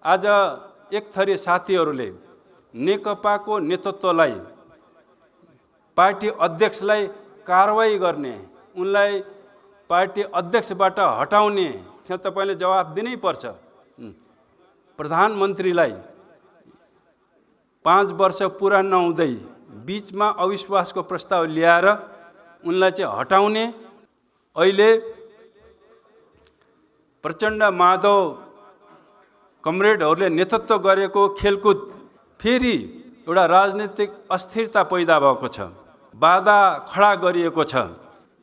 आज एक थरी साथीहरूले नेकपाको नेतृत्वलाई, पार्टी अध्यक्षलाई कारवाही गर्ने, उनलाई पार्टी अध्यक्षबाट हटाउने तपाईले जवाफ दिनै पर्छ। प्रधानमन्त्रीलाई 5 वर्ष पुरा नहुँदै बीचमा अविश्वासको प्रस्ताव ल्याएर उनलाई चाहिँ हटाउने, अहिले प्रचण्ड माधव कमरेडहरूले नेतृत्व गरेको खेलकुद फेरि एउटा राजनीतिक अस्थिरता पैदा भएको छ, बाधा खडा गरिएको छ।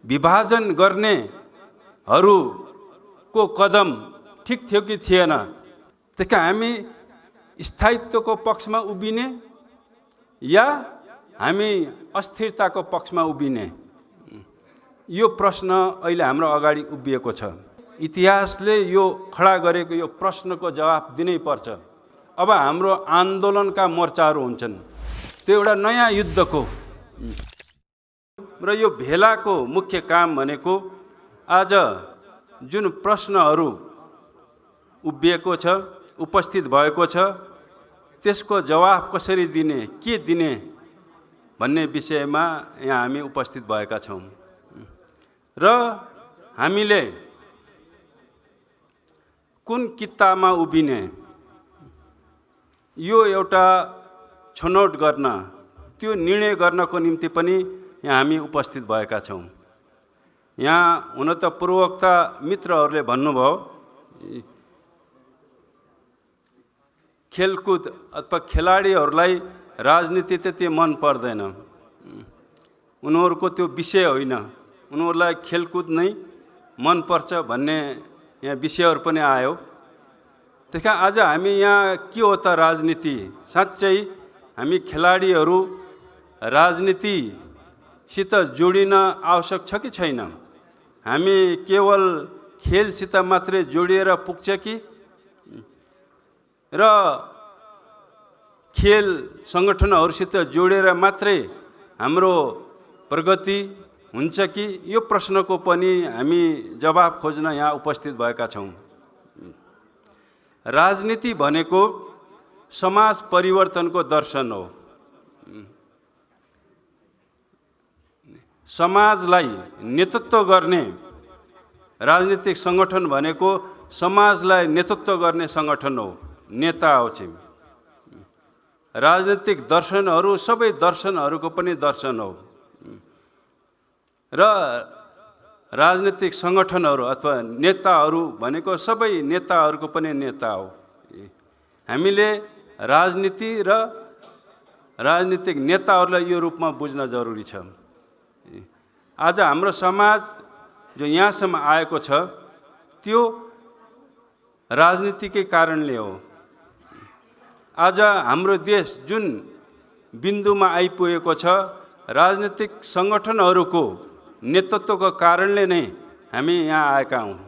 विभाजन गर्नेहरूको कदम ठिक थियो कि थिएन? त्यसका हामी स्थायित्वको पक्षमा उभिने या हामी अस्थिरताको पक्षमा उभिने? यो प्रश्न अहिले हाम्रो अगाडि उभिएको छ। इतिहासले यो खडा गरेको यो प्रश्नको जवाफ दिनै पर्छ। अब हाम्रो आन्दोलनका मोर्चाहरू हुन्छन्, त्यो एउटा नयाँ युद्धको र यो भेलाको मुख्य काम भनेको आज जुन प्रश्नहरू उभिएको छ, उपस्थित भएको छ, त्यसको जवाफ कसरी दिने, के दिने भन्ने विषयमा यहाँ हामी उपस्थित भएका छौँ। र हामीले कुन कित्तामा उभिने, यो एउटा छनौट गर्न, त्यो निर्णय गर्नको निम्ति पनि यहाँ हामी उपस्थित भएका छौँ। यहाँ हुन त पूर्वोक्ता मित्रहरूले भन्नुभयो खेलकुद अथवा खेलाडीहरूलाई राजनीति त्यति मन पर्दैन, उनीहरूको त्यो विषय होइन, उनीहरूलाई खेलकुद नै मनपर्छ भन्ने यहाँ विषयहरू पनि आयो। त्यसकारण आज हामी यहाँ के हो त राजनीति? साँच्चै हामी खेलाडीहरू राजनीतिसित जोडिन आवश्यक छ कि छैन? हामी केवल खेलसित मात्रै जोडिएर पुग्छ कि र खेल सङ्गठनहरूसित जोडेर मात्रै हाम्रो प्रगति हुन्छ कि? यो प्रश्नको पनि हामी जवाफ खोज्न यहाँ उपस्थित भएका छौँ। राजनीति भनेको समाज परिवर्तनको दर्शन हो। समाजलाई नेतृत्व गर्ने राजनीतिक सङ्गठन भनेको समाजलाई नेतृत्व गर्ने सङ्गठन हो, नेता हो चाहिँ। राजनीतिक दर्शनहरू सबै दर्शनहरूको पनि दर्शन हो र राजनीतिक सङ्गठनहरू अथवा नेताहरू भनेको सबै नेताहरूको पनि नेता हो। हामीले राजनीति र राजनीतिक नेताहरूलाई यो रूपमा बुझ्न जरुरी छ। आज हाम्रो समाज जो यहाँसम्म आएको छ त्यो राजनीतिकै कारणले हो। आज हाम्रो देश जुन बिन्दुमा आइपुगेको छ, राजनीतिक सङ्गठनहरूको नेतृत्वको कारणले नै हामी यहाँ आएका हौँ।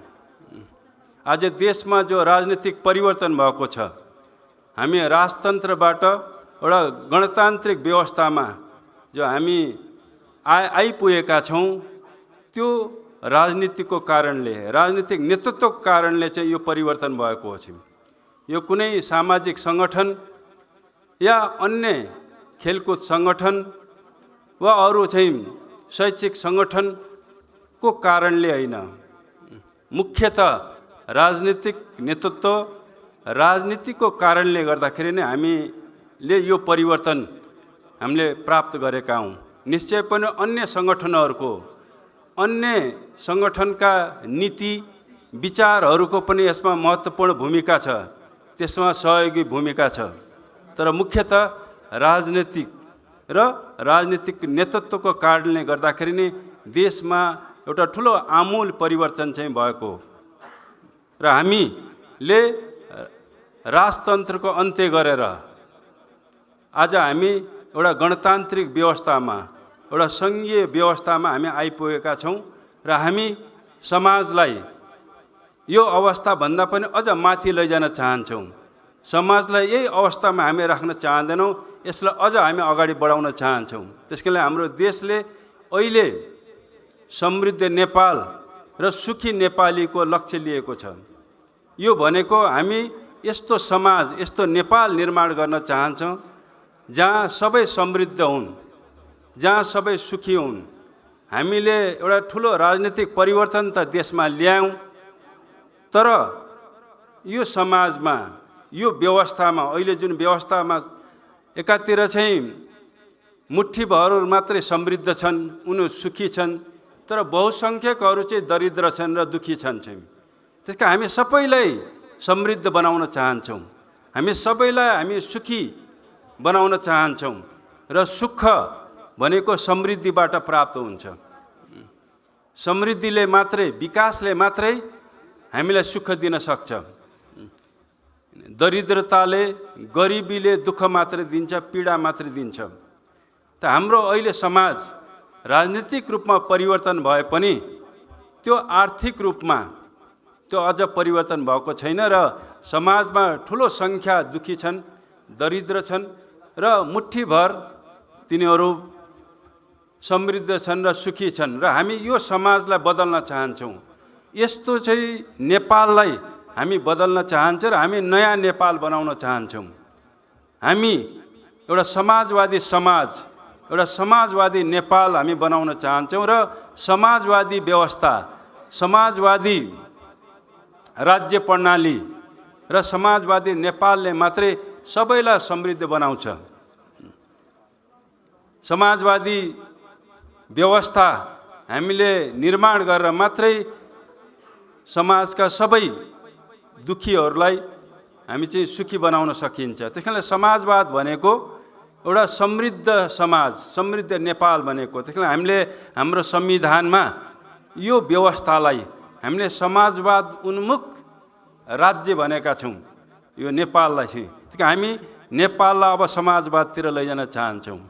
आज देशमा जो राजनीतिक परिवर्तन भएको छ, हामी राजतन्त्रबाट एउटा गणतान्त्रिक व्यवस्थामा जो हामी आइपुगेका छौँ, त्यो राजनीतिको कारणले, राजनीतिक नेतृत्वको कारणले चाहिँ यो परिवर्तन भएको हो। यो कुनै सामाजिक सङ्गठन या अन्य खेलकुद सङ्गठन वा अरू चाहिँ शैक्षिक सङ्गठनको कारणले होइन। मुख्यतः राजनीतिक नेतृत्व, राजनीतिको कारणले गर्दाखेरि नै हामीले यो परिवर्तन हामीले प्राप्त गरेका हौँ। निश्चय पनि अन्य सङ्गठनहरूको, अन्य सङ्गठनका नीति विचारहरूको पनि यसमा महत्त्वपूर्ण भूमिका छ, त्यसमा सहयोगी भूमिका छ। तर मुख्यतः राजनीतिक र राजनीतिक नेतृत्वको कारणले गर्दाखेरि नै देशमा एउटा ठुलो आमूल परिवर्तन चाहिँ भएको र हामीले राजतन्त्रको अन्त्य गरेर आज हामी एउटा गणतान्त्रिक व्यवस्थामा, एउटा सङ्घीय व्यवस्थामा हामी आइपुगेका छौँ र हामी समाजलाई यो अवस्थाभन्दा पनि अझ माथि लैजान चाहन्छौँ। समाजलाई यही अवस्थामा हामी राख्न चाहँदैनौँ, यसलाई अझ हामी अगाडि बढाउन चाहन्छौँ। त्यसको लागि हाम्रो देशले अहिले समृद्ध नेपाल र सुखी नेपालीको लक्ष्य लिएको छ। यो भनेको हामी यस्तो समाज, यस्तो नेपाल निर्माण गर्न चाहन्छौँ जहाँ सबै समृद्ध हुन्, जहाँ सबै सुखी हुन्। हामीले एउटा ठुलो राजनीतिक परिवर्तन त देशमा ल्यायौँ, तर यो समाजमा, यो व्यवस्थामा, अहिले जुन व्यवस्थामा एकातिर चाहिँ मुठ्ठीभरहरू मात्रै समृद्ध छन्, उनीहरू सुखी छन्, तर बहुसङ्ख्यकहरू चाहिँ दरिद्र छन् र दुखी छन् चाहिँ। त्यसका हामी सबैलाई समृद्ध बनाउन चाहन्छौँ, हामी सबैलाई हामी सुखी बनाउन चाहन्छौँ र सुख भनेको समृद्धिबाट प्राप्त हुन्छ। समृद्धिले मात्रै, विकासले मात्रै हामीलाई सुख दिन सक्छ। दरिद्रताले, गरिबीले दुःख मात्रै दिन्छ, पीडा मात्रै दिन्छ। त हाम्रो अहिले समाज राजनीतिक रूपमा परिवर्तन भए पनि त्यो आर्थिक रूपमा त्यो अझ परिवर्तन भएको छैन र समाजमा ठुलो सङ्ख्या दुखी छन्, दरिद्र छन् र मुठ्ठीभर तिनीहरू समृद्ध छन् र सुखी छन्। र हामी यो समाजलाई बदल्न चाहन्छौँ। यस्तो चाहिँ नेपाललाई हामी बदल्न चाहन्छौँ र हामी नयाँ नेपाल बनाउन चाहन्छौँ। हामी एउटा समाजवादी समाज, एउटा समाजवादी नेपाल हामी बनाउन चाहन्छौँ र समाजवादी व्यवस्था, समाजवादी राज्य प्रणाली र समाजवादी नेपालले मात्रै सबैलाई समृद्ध बनाउँछ। समाजवादी व्यवस्था हामीले निर्माण गरेर मात्रै समाजका सबै दुखीहरूलाई हामी चाहिँ सुखी बनाउन सकिन्छ। त्यस कारणले समाजवाद भनेको एउटा समृद्ध समाज, समृद्ध नेपाल भनेको। त्यस कारण हामीले हाम्रो संविधानमा यो व्यवस्थालाई हामीले समाजवाद उन्मुख राज्य भनेका छौँ, यो नेपाललाई चाहिँ। त्यस कारण हामी नेपाललाई अब समाजवादतिर लैजान चाहन्छौँ।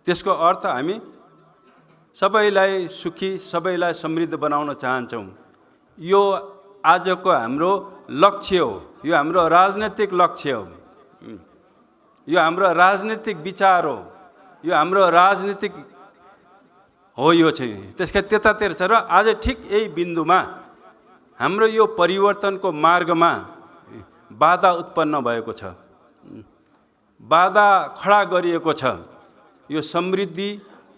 त्यसको अर्थ हामी सबैलाई सुखी, सबैलाई समृद्ध बनाउन चाहन्छौँ। यो आजको हाम्रो लक्ष्य हो, यो हाम्रो राजनैतिक लक्ष्य हो, यो हाम्रो राजनीतिक विचार हो, यो हाम्रो राजनीतिक हो यो चाहिँ। त्यसका त्यतातिर छ र आज ठिक यही बिन्दुमा हाम्रो यो परिवर्तनको मार्गमा बाधा उत्पन्न भएको छ, बाधा खडा गरिएको छ। यो समृद्धि,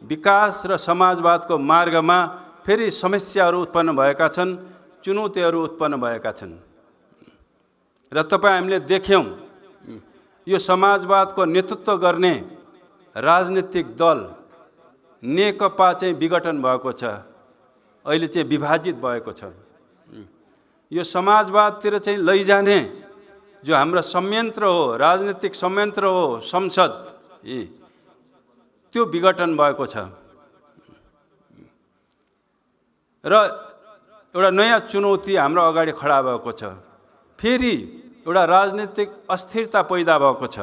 विकास र समाजवादको मार्गमा फेरि समस्याहरू उत्पन्न भएका छन्, चुनौतीहरू उत्पन्न भएका छन्। र तपाईँ हामीले देख्यौँ यो समाजवादको नेतृत्व गर्ने राजनीतिक दल नेकपा चाहिँ विघटन भएको छ, अहिले चाहिँ विभाजित भएको छ। यो समाजवादतिर चाहिँ लैजाने जो हाम्रो संयन्त्र हो, राजनीतिक संयन्त्र हो, संसद, त्यो विघटन भएको छ र एउटा नयाँ चुनौती हाम्रो अगाडि खडा भएको छ। फेरि एउटा राजनीतिक अस्थिरता पैदा भएको छ,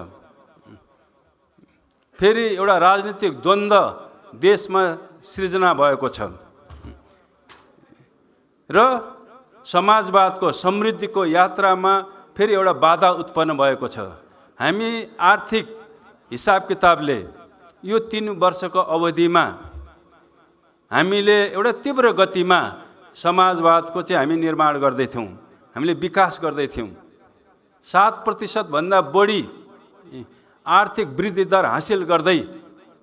फेरि एउटा राजनीतिक द्वन्द्व देशमा सृजना भएको छ र समाजवादको समृद्धिको यात्रामा फेरि एउटा बाधा उत्पन्न भएको छ। हामी आर्थिक हिसाब किताबले यो 3 वर्षको अवधिमा हामीले एउटा तीव्र गतिमा समाजवादको चाहिँ हामी निर्माण गर्दैथ्यौँ, हामीले विकास गर्दैथ्यौँ। 7% भन्दा बढी आर्थिक वृद्धि दर हासिल गर्दै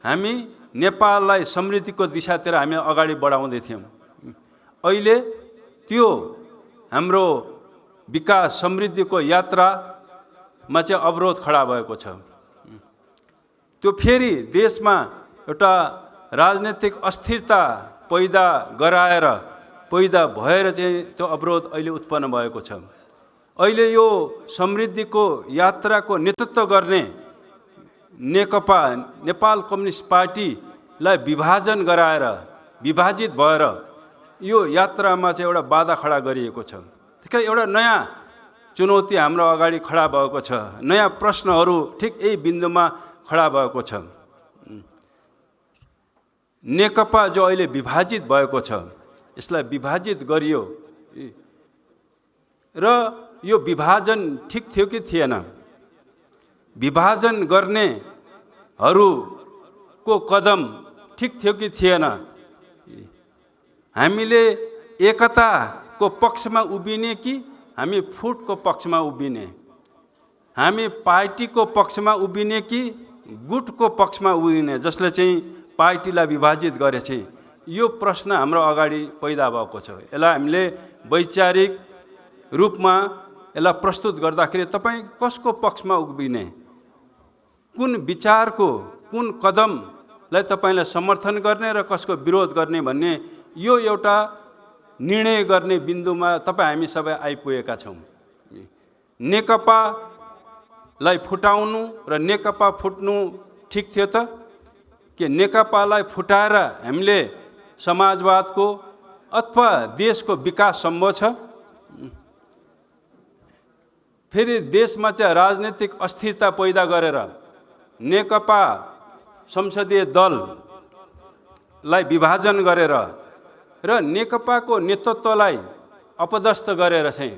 हामी नेपाललाई समृद्धिको दिशातिर हामी अगाडि बढाउँदै थियौँ। अहिले त्यो हाम्रो विकास समृद्धिको यात्रामा चाहिँ अवरोध खडा भएको छ। त्यो फेरि देशमा एउटा राजनीतिक अस्थिरता पैदा भएर चाहिँ त्यो अवरोध अहिले उत्पन्न भएको छ। अहिले यो समृद्धिको यात्राको नेतृत्व गर्ने नेकपा, नेपाल कम्युनिस्ट पार्टीलाई विभाजन गराएर, विभाजित भएर यो यात्रामा चाहिँ एउटा बाधा खडा गरिएको छ। त्यसकारण एउटा नयाँ चुनौती हाम्रो अगाडि खडा भएको छ, नयाँ प्रश्नहरू ठिक यही बिन्दुमा खडा भएको छ। नेकपा जो अहिले विभाजित भएको छ, यसलाई विभाजित गरियो र यो विभाजन ठिक थियो कि थिएन? विभाजन गर्नेहरूको कदम ठिक थियो कि थिएन? हामीले एकताको पक्षमा उभिने कि हामी फुटको पक्षमा उभिने? हामी पार्टीको पक्षमा उभिने कि गुटको पक्षमा उभिने, जसले चाहिँ पार्टीलाई विभाजित गरे चाहिँ, यो प्रश्न हाम्रो अगाडि पैदा भएको छ। यसलाई हामीले वैचारिक रूपमा यसलाई प्रस्तुत गर्दाखेरि तपाईँ कसको पक्षमा उभिने, कुन विचारको कुन कदमलाई तपाईँले समर्थन गर्ने र कसको विरोध गर्ने भन्ने यो एउटा निर्णय गर्ने बिन्दुमा तपाईँ हामी सबै आइपुगेका छौँ। नेकपालाई फुटाउनु र नेकपा फुट्नु ठिक थियो त? के नेकपालाई फुटाएर हामीले समाजवादको अथवा देशको विकास सम्भव छ? फेरि देशमा चाहिँ राजनीतिक अस्थिरता पैदा गरेर नेकपा संसदीय दललाई विभाजन गरेर र नेकपाको नेतृत्वलाई अपदस्थ गरेर चाहिँ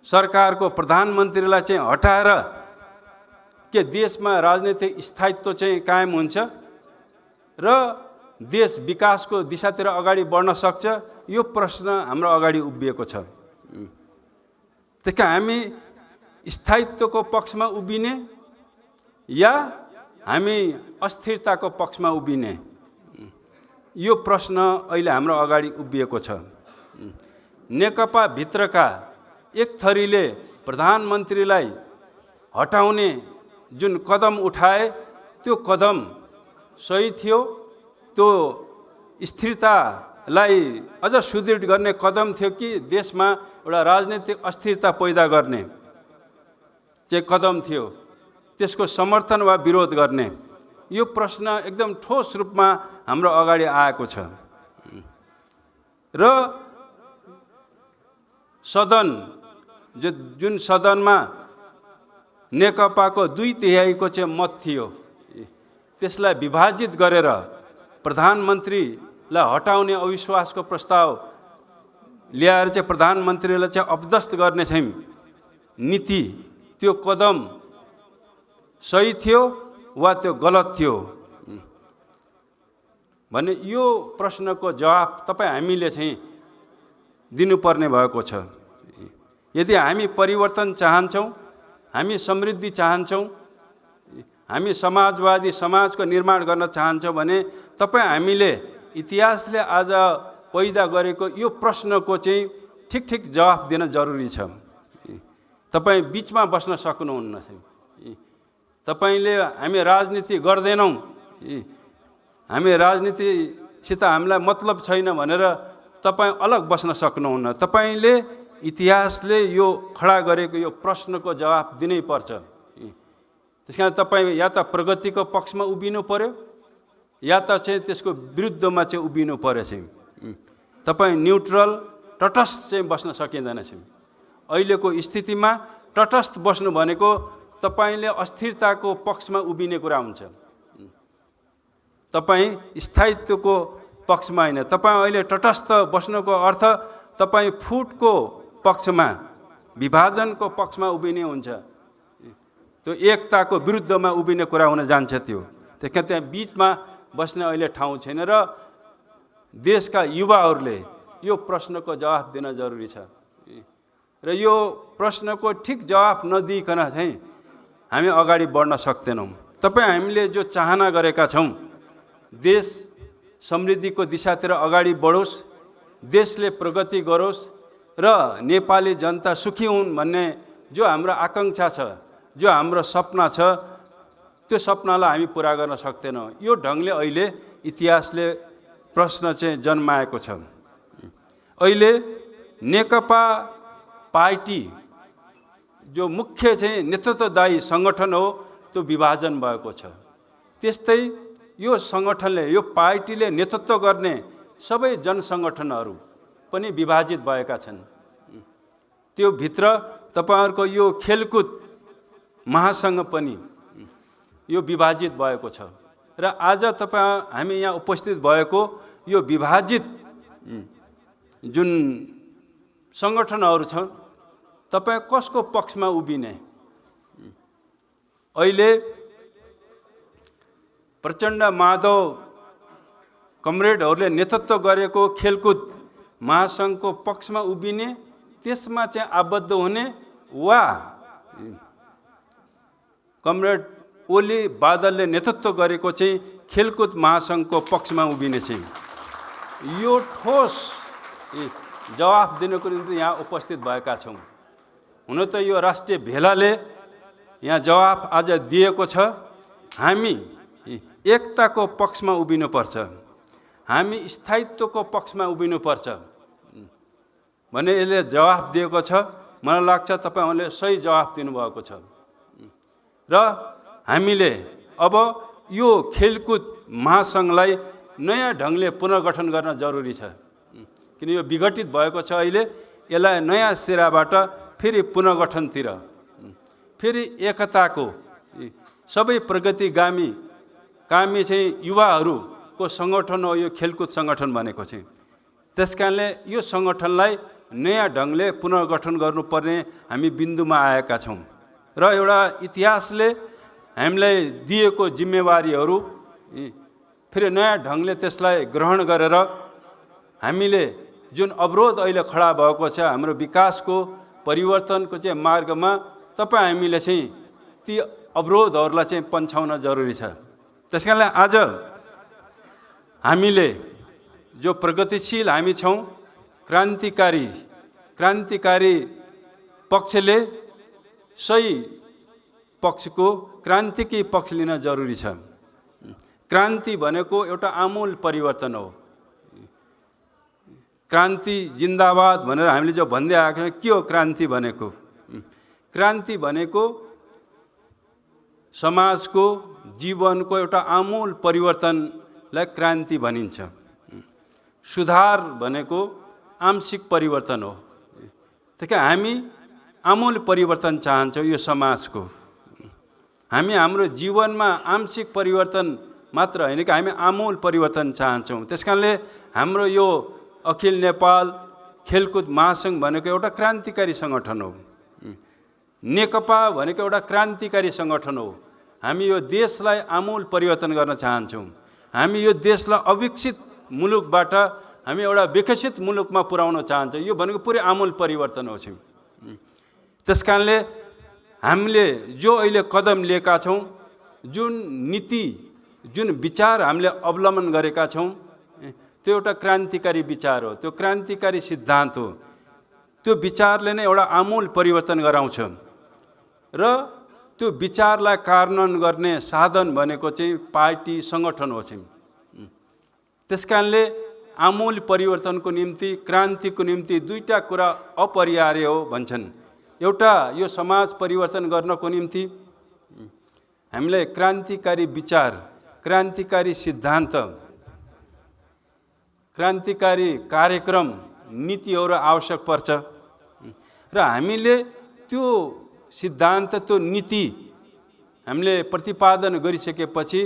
सरकारको प्रधानमन्त्रीलाई चाहिँ हटाएर के देशमा राजनीतिक स्थायित्व चाहिँ कायम हुन्छ र देश विकासको दिशातिर अगाडि बढ्न सक्छ? यो प्रश्न हाम्रो अगाडि उभिएको छ। त्यसका हामी स्थायित्वको पक्षमा उभिने या हामी अस्थिरताको पक्षमा उभिने, यो प्रश्न अहिले हाम्रो अगाडि उभिएको छ। नेकपा भित्रका एक थरीले प्रधानमन्त्रीलाई हटाउने जुन कदम उठाए त्यो कदम सही थियो, त्यो स्थिरतालाई अझ सुदृढ गर्ने कदम थियो कि देशमा एउटा राजनीतिक अस्थिरता पैदा गर्ने चाहिँ कदम थियो, त्यसको समर्थन वा विरोध गर्ने? यो प्रश्न एकदम ठोस रूपमा हाम्रो अगाडि आएको छ। र सदन जुन सदनमा नेकपाको 2/3 चाहिँ मत थियो, त्यसलाई विभाजित गरेर प्रधानमन्त्रीलाई हटाउने अविश्वासको प्रस्ताव ल्याएर चाहिँ प्रधानमन्त्रीलाई चाहिँ अपदस्थ गर्ने चाहिँ नीति, त्यो कदम सही थियो वा त्यो गलत थियो भन्ने यो प्रश्नको जवाफ तपाईँ हामीले चाहिँ दिनुपर्ने भएको छ। यदि हामी परिवर्तन चाहन्छौँ, हामी समृद्धि चाहन्छौँ, हामी समाजवादी समाजको निर्माण गर्न चाहन्छौँ भने तपाईँ हामीले इतिहासले आज पैदा गरेको यो प्रश्नको चाहिँ ठिक जवाफ दिन जरुरी छ। तपाईँ बिचमा बस्न सक्नुहुन्न। तपाईँले हामी राजनीति गर्दैनौँ, हामी राजनीतिसित हामीलाई मतलब छैन भनेर तपाईँ अलग बस्न सक्नुहुन्न। तपाईँले इतिहासले यो खडा गरेको यो प्रश्नको जवाफ दिनै पर्छ। त्यसकारण तपाईँ या त प्रगतिको पक्षमा उभिनु पर्यो या त चाहिँ त्यसको विरुद्धमा चाहिँ उभिनु पर्यो। चाहिँ तपाईँ न्युट्रल तटस्थ चाहिँ बस्न सकिँदैन। चाहिँ अहिलेको स्थितिमा तटस्थ बस्नु भनेको तपाईले अस्थिरताको पक्षमा उभिने कुरा हुन्छ। तपाईँ स्थायित्वको पक्षमा हैन। तपाईँ अहिले तटस्थ बस्नुको अर्थ तपाईँ फुटको पक्षमा, विभाजनको पक्षमा उभिने हुन्छ। त्यो एकताको विरुद्धमा उभिने कुरा हुन जान्छ। त्यसकारण त्यहाँ बिचमा बस्ने अहिले ठाउँ छैन र देशका युवाहरूले यो प्रश्नको जवाफ दिन जरुरी छ। र यो प्रश्नको ठिक जवाफ नदिइकन चाहिँ हामी अगाडि बढ्न सक्दैनौँ। तपाईँ हामीले जो चाहना गरेका छौँ, देश समृद्धिको दिशातिर अगाडि बढोस्, देशले प्रगति गरोस् र नेपाली जनता सुखी हुन् भन्ने जो हाम्रो आकांक्षा छ, जो हाम्रो सपना छ, त्यो सपनालाई हामी पुरा गर्न सक्दैनौँ। यो ढङ्गले अहिले इतिहासले प्रश्न चाहिँ जन्माएको छ। अहिले नेकपा पार्टी जो मुख्य चाहिँ नेतृत्वदायी सङ्गठन हो, त्यो विभाजन भएको छ। त्यस्तै यो सङ्गठनले, यो पार्टीले नेतृत्व गर्ने सबै जनसङ्गठनहरू पनि विभाजित भएका छन्। त्यो भित्र तपाईहरुको यो खेलकुद महासङ्घ पनि यो विभाजित भएको छ। र आज हामी यहाँ उपस्थित भएको यो विभाजित जुन सङ्गठनहरू छन्, तपाईँ कसको पक्षमा उभिने? अहिले प्रचण्ड माधव कमरेडहरूले नेतृत्व गरेको खेलकुद महासङ्घको पक्षमा उभिने, त्यसमा चाहिँ आबद्ध हुने, वा कमरेड ओली बादलले नेतृत्व गरेको चाहिँ खेलकुद महासङ्घको पक्षमा उभिने चाहिँ यो ठोस जवाफ दिनको निम्ति यहाँ उपस्थित भएका छौँ। हुन त यो राष्ट्रिय भेलाले यहाँ जवाफ आज दिएको छ। हामी एकताको पक्षमा उभिनुपर्छ, हामी स्थायित्वको पक्षमा उभिनुपर्छ भने यसले जवाफ दिएको छ। मलाई लाग्छ तपाईहरूले सही जवाफ दिनुभएको छ र हामीले अब यो खेलकुद महासङ्घलाई नयाँ ढङ्गले पुनर्गठन गर्न जरुरी छ, किन यो विघटित भएको छ। अहिले यसलाई नयाँ सिराबाट फेरि पुनर्गठनतिर, फेरि एकताको सबै प्रगतिगामी चाहिँ युवाहरूको सङ्गठन हो यो खेलकुद सङ्गठन भनेको चाहिँ। त्यसकारणले यो सङ्गठनलाई नयाँ ढङ्गले पुनर्गठन गर्नुपर्ने हामी बिन्दुमा आएका छौँ र एउटा इतिहासले हामीलाई दिएको जिम्मेवारीहरू फेरि नयाँ ढङ्गले त्यसलाई ग्रहण गरेर हामीले जुन अवरोध अहिले खडा भएको छ हाम्रो विकासको परिवर्तनको चाहिँ मार्गमा हामीले चाहिँ ती अवरोधहरूलाई चाहिँ पन्छाउन जरुरी छ। त्यसकारणले आज हामीले जो प्रगतिशील हामी छौँ, क्रान्तिकारी पक्षले सही पक्षको क्रान्तिकी पक्ष लिन जरुरी छ। क्रान्ति भनेको एउटा आमूल परिवर्तन हो। क्रान्ति जिन्दाबाद भनेर हामीले जो भन्दै आएको छौँ, के हो क्रान्ति भनेको? क्रान्ति भनेको समाजको जीवनको एउटा आमूल परिवर्तनलाई क्रान्ति भनिन्छ। सुधार भनेको आंशिक परिवर्तन हो। त्यसका हामी आमूल परिवर्तन चाहन्छौँ यो समाजको। हामी हाम्रो जीवनमा आंशिक परिवर्तन मात्र होइन कि हामी आमूल परिवर्तन चाहन्छौँ। त्यसकारणले हाम्रो यो अखिल नेपाल खेलकुद महासङ्घ भनेको एउटा क्रान्तिकारी सङ्गठन हो। नेकपा भनेको एउटा क्रान्तिकारी सङ्गठन हो। हामी यो देशलाई आमूल परिवर्तन गर्न चाहन्छौँ। हामी यो देशलाई अविकसित मुलुकबाट हामी एउटा विकसित मुलुकमा पुर्याउन चाहन्छौँ। यो भनेको पुरै आमूल परिवर्तन हो। त्यसकारणले हामीले जो अहिले कदम लिएका छौँ, जुन नीति जुन विचार हामीले अवलम्बन गरेका छौँ, त्यो एउटा क्रान्तिकारी विचार हो, त्यो क्रान्तिकारी सिद्धान्त हो। त्यो विचारले नै एउटा आमूल परिवर्तन गराउँछ र त्यो विचारलाई कार्यान्वयन गर्ने साधन भनेको चाहिँ पार्टी सङ्गठन हो। त्यसकारणले आमूल परिवर्तनको निम्ति, क्रान्तिको निम्ति दुईटा कुरा अपरिहार्य हो भन्छन्। एउटा यो समाज परिवर्तन गर्नको निम्ति हामीलाई क्रान्तिकारी विचार, क्रान्तिकारी सिद्धान्त, क्रान्तिकारी कार्यक्रम, नीतिहरू आवश्यक पर्छ र हामीले त्यो सिद्धान्त, त्यो नीति हामीले प्रतिपादन गरिसकेपछि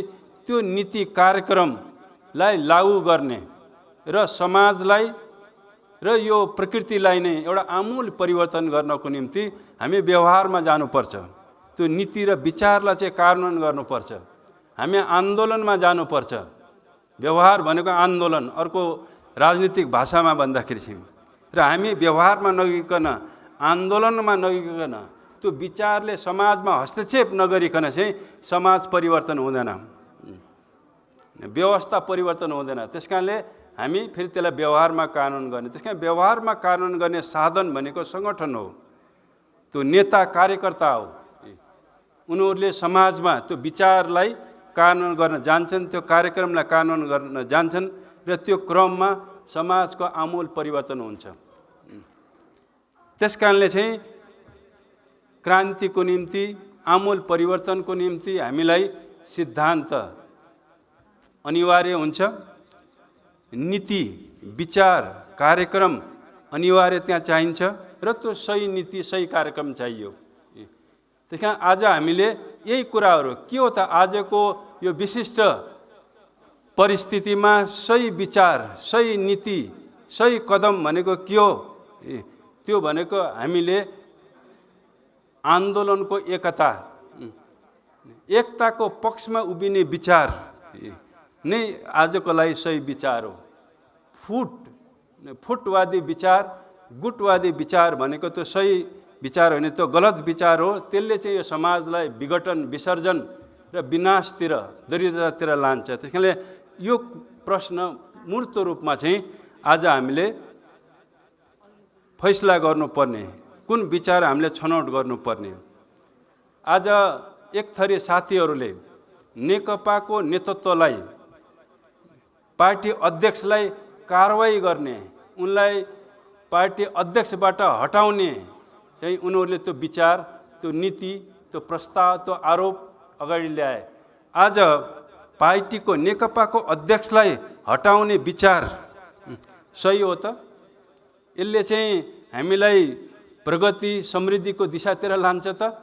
त्यो नीति कार्यक्रमलाई लागू गर्ने र समाजलाई र यो प्रकृतिलाई नै एउटा आमूल परिवर्तन गर्नको निम्ति हामी व्यवहारमा जानुपर्छ। त्यो नीति र विचारलाई चाहिँ कार्यान्वयन गर्नुपर्छ। हामी आन्दोलनमा जानुपर्छ। व्यवहार भनेको आन्दोलन, अर्को राजनीतिक भाषामा भन्दाखेरि चाहिँ। र हामी व्यवहारमा नगइकन, आन्दोलनमा नगइकन, त्यो विचारले समाजमा हस्तक्षेप नगरिकन चाहिँ समाज परिवर्तन हुँदैन, व्यवस्था परिवर्तन हुँदैन। त्यसकारणले हामी फेरि त्यसलाई व्यवहारमा कार्यान्वयन गर्ने। त्यसकारण व्यवहारमा कार्यान्वयन गर्ने साधन भनेको सङ्गठन हो, त्यो नेता कार्यकर्ता हो। उनीहरूले समाजमा त्यो विचारलाई कार्यान्वयन गर्न जान्छन्, त्यो कार्यक्रमलाई कार्यान्वयन गर्न जान्छन् र त्यो क्रममा समाजको आमूल परिवर्तन हुन्छ। त्यसकारणले चाहिँ क्रान्तिको निम्ति, आमूल परिवर्तनको निम्ति हामीलाई सिद्धान्त अनिवार्य हुन्छ, नीति विचार कार्यक्रम अनिवार्य त्यहाँ चाहिन्छ र त्यो सही नीति सही कार्यक्रम चाहियो। त्यस कारण आज हामीले यही कुराहरू के हो त आजको यो विशिष्ट परिस्थितिमा सही विचार, सही नीति, सही कदम भनेको के हो? त्यो भनेको हामीले आन्दोलनको एकताको पक्षमा उभिने विचार नै आजको लागि सही विचार हो। फुटवादी विचार, गुटवादी विचार भनेको त्यो सही विचार होइन, त्यो गलत विचार हो। त्यसले चाहिँ यो समाजलाई विघटन, विसर्जन र विनाशतिर, दरिद्रतातिर लान्छ। त्यस कारणले यो प्रश्न मूर्त रूपमा चाहिँ आज हामीले फैसला गर्नुपर्ने, कुन विचार हामीले छनौट गर्नुपर्ने। आज एक थरी साथीहरूले नेकपाको नेतृत्वलाई, पार्टी अध्यक्षलाई कारवाही गर्ने, उनलाई पार्टी अध्यक्षबाट हटाउने चाहिँ उनीहरूले त्यो विचार, त्यो नीति, त्यो प्रस्ताव, त्यो आरोप अगाडि ल्याए। आज पार्टीको, नेकपाको अध्यक्षलाई हटाउने विचार सही हो त? यसले चाहिँ हामीलाई प्रगति, समृद्धिको दिशातिर लान्छ त?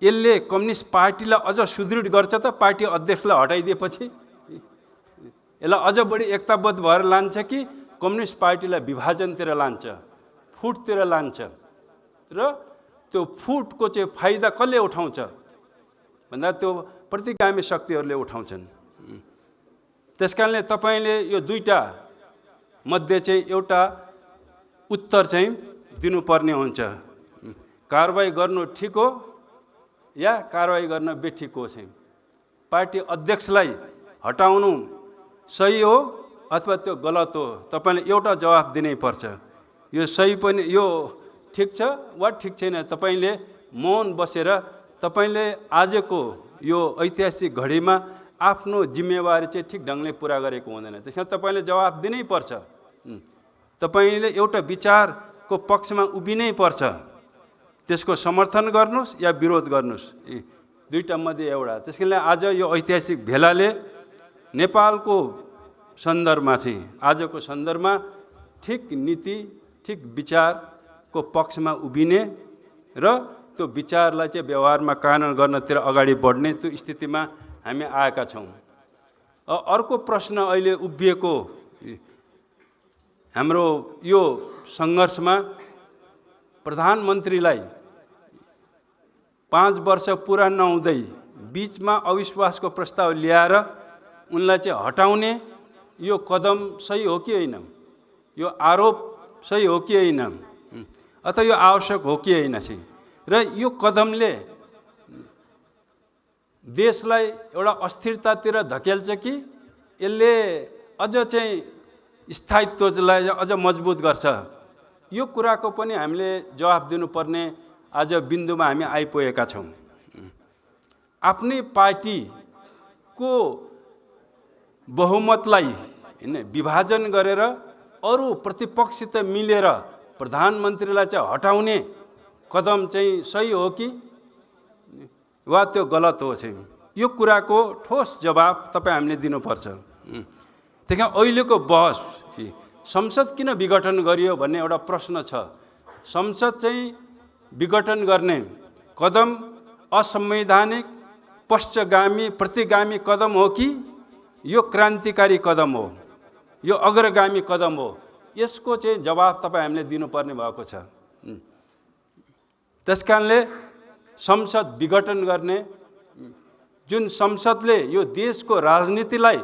यसले कम्युनिस्ट पार्टीलाई अझ सुदृढ गर्छ त? पार्टी अध्यक्षलाई हटाइदिएपछि यसलाई अझ बढी एकताबद्ध भएर लान्छ कि कम्युनिस्ट पार्टीलाई विभाजनतिर लान्छ, फुटतिर लान्छ? र त्यो फुटको चाहिँ फाइदा कसले उठाउँछ भन्दा त्यो प्रतिगामी शक्तिहरूले उठाउँछन्। त्यसकारणले तपाईँले यो दुईटा मध्ये चाहिँ एउटा उत्तर चाहिँ दिनुपर्ने हुन्छ। कारवाही गर्नु ठिक हो या कारवाही गर्न बेठिक हो? चाहिँ पार्टी अध्यक्षलाई हटाउनु सही हो अथवा त्यो गलत हो? तपाईँले एउटा जवाफ दिनै पर्छ। यो सही पनि, यो ठिक छ वा ठिक छैन? तपाईँले मौन बसेर तपाईँले आजको यो ऐतिहासिक घडीमा आफ्नो जिम्मेवारी चाहिँ ठिक ढङ्गले पुरा गरेको हुँदैन। त्यसमा तपाईँले जवाफ दिनै पर्छ। तपाईँले एउटा विचारको पक्षमा उभिनै पर्छ। त्यसको समर्थन गर्नुहोस् या विरोध गर्नुहोस्, दुईटा मध्ये एउटा। त्यसकारणले आज यो ऐतिहासिक भेलाले नेपालको सन्दर्भमा चाहिँ, आजको सन्दर्भमा ठिक नीति, ठिक विचारको पक्षमा उभिने र त्यो विचारलाई चाहिँ व्यवहारमा कायम गर्नतिर अगाडि बढ्ने त्यो स्थितिमा हामी आएका छौँ। अर्को प्रश्न अहिले उभिएको हाम्रो यो सङ्घर्षमा प्रधानमन्त्रीलाई 5 वर्ष पुरा नहुँदै बिचमा अविश्वासको प्रस्ताव ल्याएर उनलाई चाहिँ हटाउने यो कदम सही हो कि होइन? यो आरोप सही हो कि होइन? अथवा यो आवश्यक हो कि होइन? चाहिँ र यो कदमले देशलाई एउटा अस्थिरतातिर धकेल्छ कि यसले अझ चाहिँ स्थायित्वलाई अझ मजबुत गर्छ? यो कुराको पनि हामीले जवाफ दिनुपर्ने आज बिन्दुमा हामी आइपुगेका छौँ। आफ्नै पार्टीको बहुमतलाई हैन विभाजन गरेर अरू प्रतिपक्षसित मिलेर प्रधानमन्त्रीलाई चाहिँ हटाउने कदम चाहिँ सही हो कि वा त्यो गलत हो? चाहिँ यो कुराको ठोस जवाब तपाईँ हामीले दिनुपर्छ। त्यही कारण अहिलेको बहस संसद किन विघटन गरियो भन्ने एउटा प्रश्न छ। संसद चाहिँ विघटन गर्ने कदम असंवैधानिक, पश्चगामी, प्रतिगामी कदम हो कि यो क्रान्तिकारी कदम हो, यो अग्रगामी कदम हो? यसको चाहिँ जवाब तपाईँ हामीले दिनुपर्ने भएको छ। त्यसकारणले संसद विघटन गर्ने, जुन संसदले यो देशको राजनीतिलाई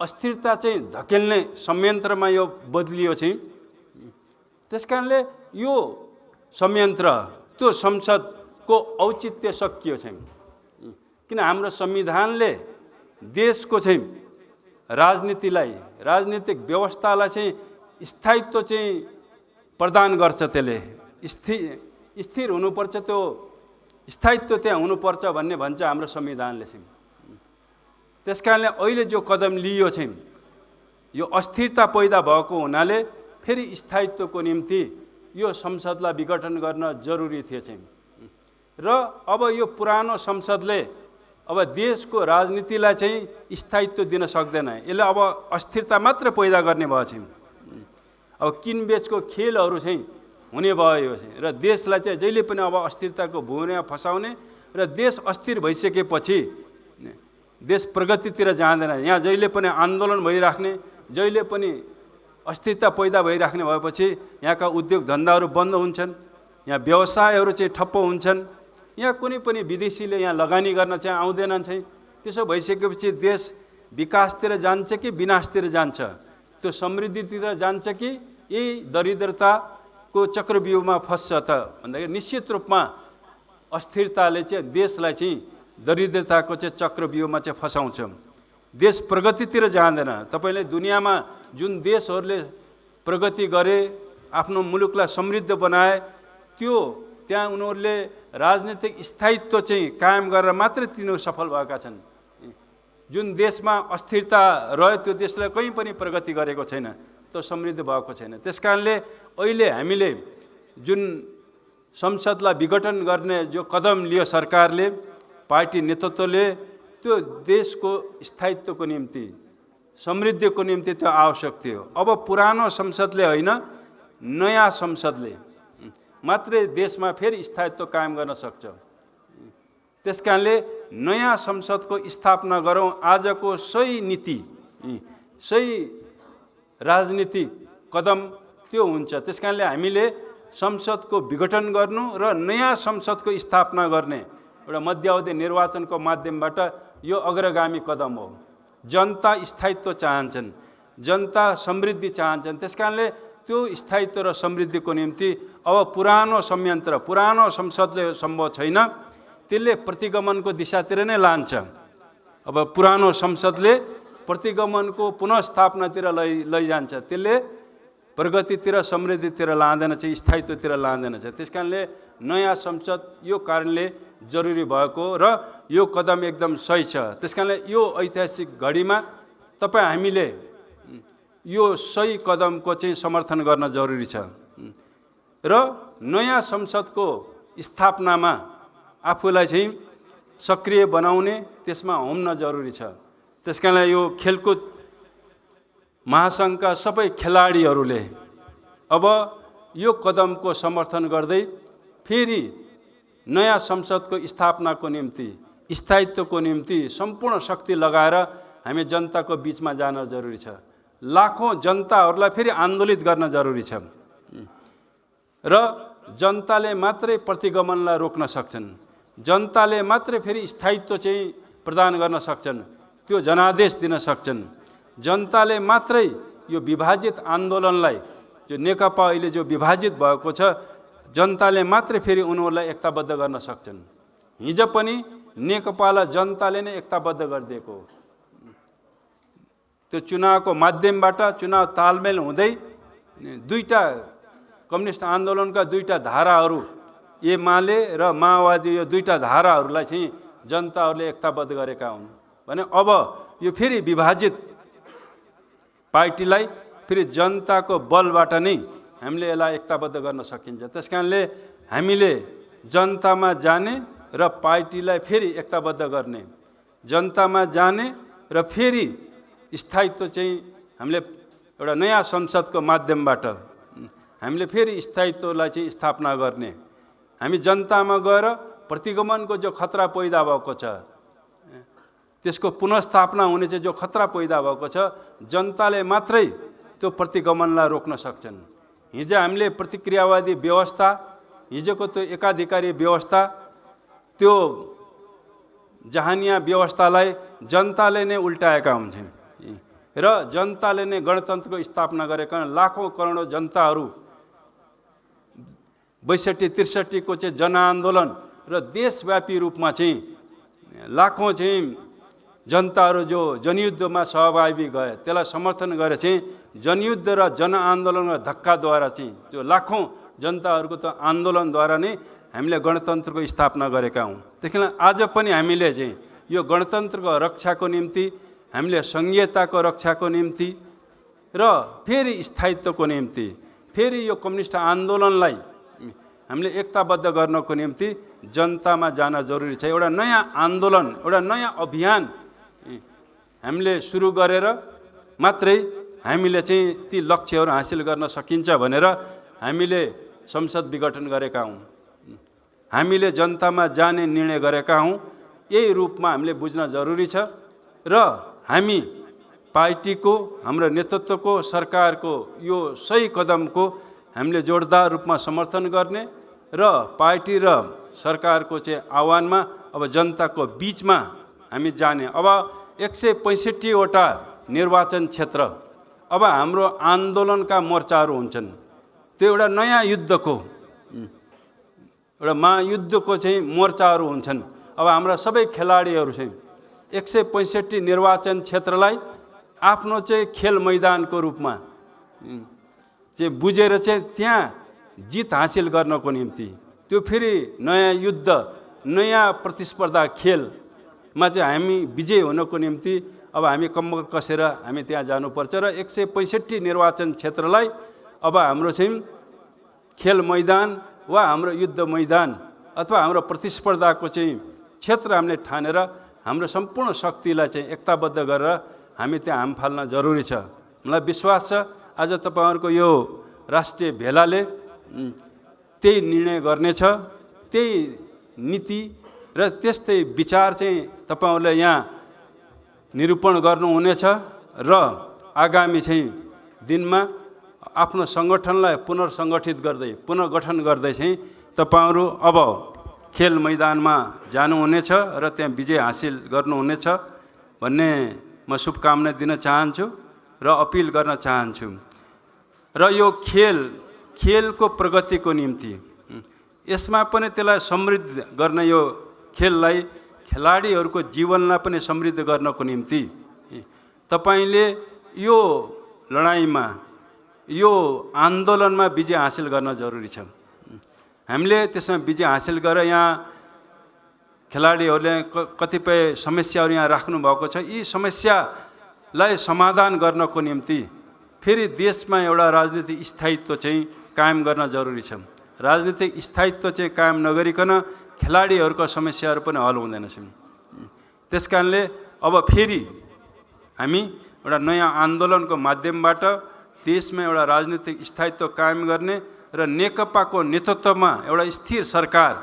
अस्थिरता चाहिँ धकेल्ने संयन्त्रमा यो बदलियो चाहिँ, त्यसकारणले यो संयन्त्र, त्यो संसदको औचित्य सकियो चाहिँ। किन हाम्रो संविधानले देशको चाहिँ राजनीतिलाई, राजनीतिक व्यवस्थालाई चाहिँ स्थायित्व चाहिँ प्रदान गर्छ। त्यसले स्थिर हुनुपर्छ, त्यो स्थायित्व त्यहाँ हुनुपर्छ भन्ने भन्छ हाम्रो संविधानले चाहिँ। त्यसकारणले अहिले जो कदम लियो चाहिँ यो अस्थिरता पैदा भएको हुनाले फेरि स्थायित्वको निम्ति यो संसदलाई विघटन गर्न जरुरी थियो चाहिँ। र अब यो पुरानो संसदले अब देशको राजनीतिलाई चाहिँ स्थायित्व दिन सक्दैन, यसले अब अस्थिरता मात्र पैदा गर्ने भयो चाहिँ। अब किनबेचको खेलहरू चाहिँ हुने भयो चाहिँ, र देशलाई चाहिँ जहिले पनि अब अस्थिरताको भुइँमा फसाउने, र देश अस्थिर भइसकेपछि देश प्रगतितिर जाँदैन। यहाँ जहिले पनि आन्दोलन भइराख्ने, जहिले पनि अस्थिरता पैदा भइराख्ने भएपछि यहाँका उद्योग धन्दाहरू बन्द हुन्छन्, यहाँ व्यवसायहरू चाहिँ ठप्प हुन्छन्, यहाँ कुनै पनि विदेशीले यहाँ लगानी गर्न चाहिँ आउँदैनन् चाहिँ। त्यसो भइसकेपछि देश विकासतिर जान्छ कि विनाशतिर जान्छ? त्यो समृद्धितिर जान्छ कि यही दरिद्रताको को चक्रव्यूहमा फस्छ त भन्दाखेरि निश्चित रूपमा अस्थिरताले चाहिँ देशलाई चाहिँ दरिद्रताको चाहिँ चक्रव्यूहमा चाहिँ फसाउँछ। देश प्रगतितिर जाँदैन। तपाईले दुनियाँमा जुन देशहरूले प्रगति गरे, आफ्नो मुलुकलाई समृद्ध बनाए, त्यहाँ उनीहरूले राजनीतिक स्थायित्व चाहिँ कायम गरेर मात्रै तिनीहरू सफल भएका छन्। जुन देशमा अस्थिरता रह्यो त्यो देशले कहीँ पनि प्रगति गरेको छैन, त्यो समृद्ध भएको छैन। त्यसकारणले अहिले हामीले जुन संसदलाई विघटन गर्ने जो कदम लियो सरकारले, पार्टी नेतृत्वले, त्यो देशको स्थायित्वको निम्ति, समृद्धिको निम्ति त्यो आवश्यक थियो। अब पुरानो संसदले होइन, नयाँ संसदले मात्रै देशमा फेरि स्थायित्व कायम गर्न सक्छ। त्यसकारणले नयाँ संसदको स्थापना गरौँ। आजको सही नीति, सही राजनीतिक कदम त्यो हुन्छ। त्यसकारणले हामीले संसदको विघटन गर्नु र नयाँ संसदको स्थापना गर्ने एउटा मध्यावधि निर्वाचनको माध्यमबाट यो अग्रगामी कदम हो। जनता स्थायित्व चाहन्छन्, जनता समृद्धि चाहन्छन्। त्यसकारणले त्यो स्थायित्व र समृद्धिको निम्ति अब पुरानो संयन्त्र, पुरानो संसदले सम्भव छैन, त्यसले प्रतिगमनको दिशातिर नै लान्छ। अब पुरानो संसदले प्रतिगमनको पुनःस्थापनातिर लैजान्छ, त्यसले प्रगतितिर, समृद्धितिर लाँदैन चाहिँ, स्थायित्वतिर लाँदैन चाहिँ। त्यसकारणले नयाँ संसद यो कारणले जरुरी भएको र यो कदम एकदम सही छ। त्यसकारणले यो ऐतिहासिक घडीमा हामीले यो सही कदमको चाहिँ समर्थन गर्न जरुरी छ र नयाँ संसदको स्थापनामा आफूलाई चाहिँ सक्रिय बनाउने, त्यसमा होम्न जरुरी छ। त्यसकारणले यो खेलकुद महासङ्घका सबै खेलाडीहरूले अब यो कदमको समर्थन गर्दै फेरि नयाँ संसदको स्थापनाको निम्ति, स्थायित्वको निम्ति सम्पूर्ण शक्ति लगाएर हामी जनताको बिचमा जान जरुरी छ। लाखौं जनताहरूलाई फेरि आन्दोलित गर्न जरुरी छ र जनताले मात्रै प्रतिगमनलाई रोक्न सक्छन्, जनताले मात्रै फेरि स्थायित्व चाहिँ प्रदान गर्न सक्छन्, त्यो जनादेश दिन सक्छन्। जनताले मात्रै यो विभाजित आन्दोलनलाई, जो नेकपा अहिले जो विभाजित भएको छ, जनताले मात्रै फेरि उनीहरूलाई एकताबद्ध गर्न सक्छन्। हिजो पनि नेकपालाई जनताले नै एकताबद्ध गरिदिएको हो। त्यो चुनावको माध्यमबाट, चुनाव तालमेल हुँदै दुईटा कम्युनिस्ट आन्दोलनका दुईटा धाराहरू, एमाले र माओवादी, यो दुईटा धाराहरूलाई चाहिँ जनताहरूले एकताबद्ध गरेका हुन् भने अब यो फेरि विभाजित पार्टीलाई फेरि जनताको बलबाट नै हामीले यसलाई एकताबद्ध गर्न सकिन्छ। त्यसकारणले हामीले जनतामा जाने र पार्टीलाई फेरि एकताबद्ध गर्ने, जनतामा जाने र फेरि स्थायित्व चाहिँ हामीले एउटा नयाँ संसदको माध्यमबाट हामीले फेरि स्थायित्वलाई चाहिँ स्थापना गर्ने, हामी जनतामा गएर प्रतिगमनको जो खतरा पैदा भएको छ, त्यसको पुनःस्थापना हुने चाहिँ जो खतरा पैदा भएको छ, जनताले मात्रै त्यो प्रतिगमनलाई रोक्न सक्छन्। हिजो हामीले प्रतिक्रियावादी व्यवस्था, हिजोको त्यो एकाधिकारी व्यवस्था, त्यो जहानिया व्यवस्थालाई जनताले नै उल्टाएका हुन्छन् र जनताले नै गणतन्त्रको स्थापना गरेका लाखौं करोडौं जनताहरू 62-63 को चाहिँ जनआन्दोलन र देशव्यापी रूपमा चाहिँ लाखौं चाहिँ जनताहरू जो जनयुद्धमा सहभागी गए, त्यसलाई समर्थन गरे चाहिँ जनयुद्ध र जनआन्दोलनको धक्काद्वारा चाहिँ त्यो लाखौं जनताहरूको त आन्दोलनद्वारा नै हामीले गणतन्त्रको स्थापना गरेका हौँ। त्यसकारण आज पनि हामीले चाहिँ यो गणतन्त्रको रक्षाको निम्ति, हामीले संघीयताको रक्षाको निम्ति र फेरि स्थायित्वको निम्ति, फेरि यो कम्युनिस्ट आन्दोलनलाई हामीले एकताबद्ध गर्नको निम्ति जनतामा जान जरुरी छ। एउटा नयाँ आन्दोलन, एउटा नयाँ अभियान हामीले सुरु गरेर मात्रै हामीले चाहिँ ती लक्ष्यहरू हासिल गर्न सकिन्छ भनेर हामीले संसद विघटन गरेका हौँ। हामीले जनतामा जाने निर्णय गरेका हौँ। यही रूपमा हामीले बुझ्न जरुरी छ र हामी पार्टीको, हाम्रो नेतृत्वको, सरकारको यो सही कदमको हामीले जोरदार रूपमा समर्थन गर्ने र पार्टी र सरकारको चाहिँ आह्वानमा अब जनताको बीचमा हामी जाने। अब 165 वटा निर्वाचन क्षेत्र, अब हाम्रो आन्दोलनका मोर्चाहरू हुन्छन् त्यो एउटा नयाँ युद्धको एउटा महायुद्धको चाहिँ मोर्चाहरू हुन्छन्। अब हाम्रा सबै खेलाडीहरू चाहिँ 165 निर्वाचन क्षेत्रलाई आफ्नो चाहिँ खेल मैदानको रूपमा चाहिँ बुझेर चाहिँ त्यहाँ जित हासिल गर्नको निम्ति त्यो फेरि नयाँ युद्ध नयाँ प्रतिस्पर्धा खेलमा चाहिँ हामी विजय हुनको निम्ति अब हामी कम्मर कसेर हामी त्यहाँ जानुपर्छ र 165 निर्वाचन क्षेत्रलाई अब हाम्रो चाहिँ खेल मैदान वा हाम्रो युद्ध मैदान अथवा हाम्रो प्रतिस्पर्धाको चाहिँ क्षेत्र हामीले ठानेर हाम्रो सम्पूर्ण शक्तिलाई चाहिँ एकताबद्ध गरेर हामी त्यहाँ हाम फाल्न जरुरी छ। मलाई विश्वास छ आज तपाईहरुको यो राष्ट्रिय भेलाले त्यही निर्णय गर्नेछ, त्यही नीति र त्यस्तै विचार चाहिँ तपाईहरुले यहाँ निरूपण गर्नुहुनेछ र आगामी चाहिँ दिनमा आफ्नो संगठनलाई पुनर्संगठित गर्दै पुनर्गठन गर्दै चाहिँ तपाईहरु अब खेल मैदानमा जानुहुनेछ र त्यहाँ विजय हासिल गर्नुहुनेछ भन्ने म शुभकामना दिन चाहन्छु र अपिल गर्न चाहन्छु। र यो खेलको प्रगतिको निम्ति यसमा पनि त्यसलाई समृद्ध गर्न यो खेललाई खेलाडीहरूको जीवनलाई पनि समृद्ध गर्नको निम्ति तपाईले यो लडाईँमा यो आन्दोलनमा विजय हासिल गर्न जरुरी छ। हामीले त्यसमा विजय हासिल गरेर यहाँ खेलाडीहरूले कतिपय समस्याहरू यहाँ राख्नु भएको छ। यी समस्यालाई समाधान गर्नको निम्ति फेरि देशमा एउटा राजनीतिक स्थायित्व चाहिँ कायम गर्न जरुरी छ। राजनीतिक स्थायित्व चाहिँ कायम नगरिकन खेलाडीहरूको समस्याहरू पनि हल हुँदैनछन्। त्यसकारणले अब फेरि हामी एउटा नयाँ आन्दोलनको माध्यमबाट देशमा एउटा राजनीतिक स्थायित्व कायम गर्ने र नेकपाको नेतृत्वमा एउटा स्थिर सरकार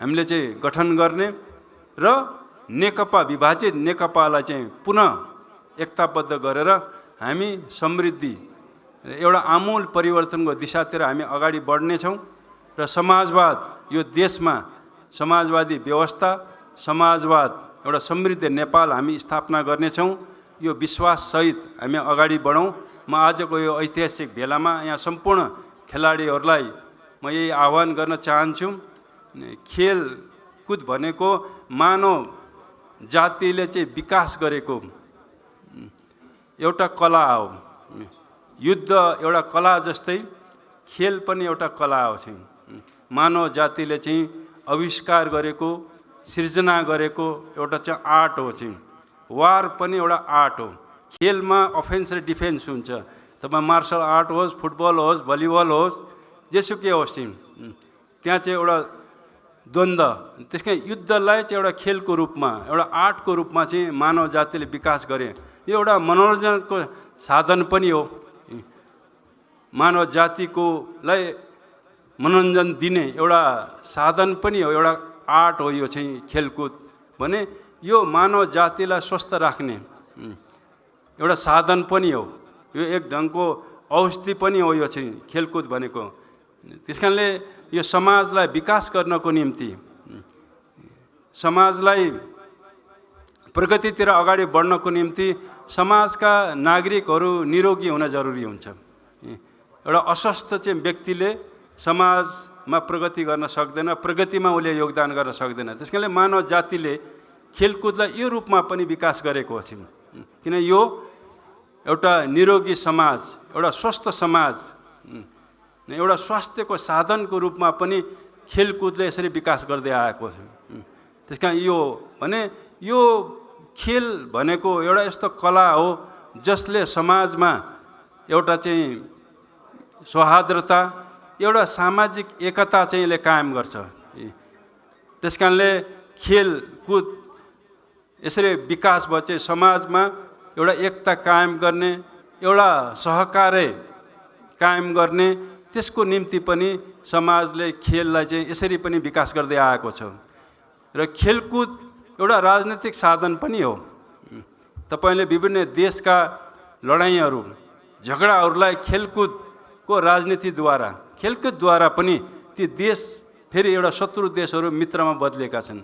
हामीले चाहिँ गठन गर्ने र नेकपा विभाजित नेकपालाई चाहिँ पुनः एकताबद्ध गरेर हामी समृद्धि एउटा आमूल परिवर्तनको दिशातिर हामी अगाडि बढ्नेछौँ र समाजवाद यो देशमा समाजवादी व्यवस्था समाजवाद एउटा समृद्ध नेपाल हामी स्थापना गर्नेछौँ। यो विश्वाससहित हामी अगाडि बढौँ। म आजको यो ऐतिहासिक भेलामा यहाँ सम्पूर्ण खेलाडीहरूलाई म यही आह्वान गर्न चाहन्छु। खेलकुद भनेको मानव जातिले चाहिँ विकास गरेको एउटा कला हो। युद्ध एउटा कला जस्तै खेल पनि एउटा कला हो। मानव जातिले चाहिँ आविष्कार गरेको सृजना गरेको एउटा चाहिँ आर्ट हो। वार पनि एउटा आर्ट हो। खेलमा अफेन्स र डिफेन्स हुन्छ। तपाईँ मार्शल आर्ट होस्, फुटबल होस्, भलिबल होस्, जेसुकै होस्, त्यहाँ चाहिँ एउटा द्वन्द्व। त्यसकै युद्धलाई चाहिँ एउटा खेलको रूपमा एउटा आर्टको रूपमा चाहिँ मानव जातिले विकास गरे। यो एउटा मनोरञ्जनको साधन पनि हो। मानव जातिकोलाई मनोरञ्जन दिने एउटा साधन पनि हो, एउटा आर्ट हो यो चाहिँ खेलकुद भने। यो मानव जातिलाई स्वस्थ राख्ने एउटा साधन पनि हो। यो एक ढङ्गको औषधि पनि हो यो चाहिँ खेलकुद भनेको। त्यसकारणले यो समाजलाई विकास गर्नको निम्ति समाजलाई प्रगतितिर अगाडि बढ्नको निम्ति समाजका नागरिकहरू निरोगी हुन जरुरी हुन्छ। एउटा अस्वस्थ चाहिँ व्यक्तिले समाजमा प्रगति गर्न सक्दैन, प्रगतिमा उसले योगदान गर्न सक्दैन। त्यसकारणले मानव जातिले खेलकुदलाई यो रूपमा पनि विकास गरेको हो। किन यो एउटा निरोगी समाज, एउटा स्वस्थ समाज, एउटा स्वास्थ्यको साधनको रूपमा पनि खेलकुदले यसरी विकास गर्दै आएको छ। त्यसकारण यो भने यो खेल भनेको एउटा यस्तो कला हो जसले समाजमा एउटा चाहिँ सौहार्दता, एउटा सामाजिक एकता चाहिँ यसले कायम गर्छ। त्यसकारणले खेलकुद यसरी विकास भए चाहिँ समाजमा एउटा एकता कायम गर्ने, एउटा सहकार्य कायम गर्ने, त्यसको निम्ति पनि समाजले खेललाई चाहिँ यसरी पनि विकास गर्दै आएको छ। र खेलकुद एउटा राजनीतिक साधन पनि हो। तपाईले विभिन्न देशका लडाईँहरू झगडाहरूलाई खेलकुदको राजनीतिद्वारा खेलकुदद्वारा पनि ती देश फेरि एउटा शत्रु देशहरू मित्रमा बदलेका छन्।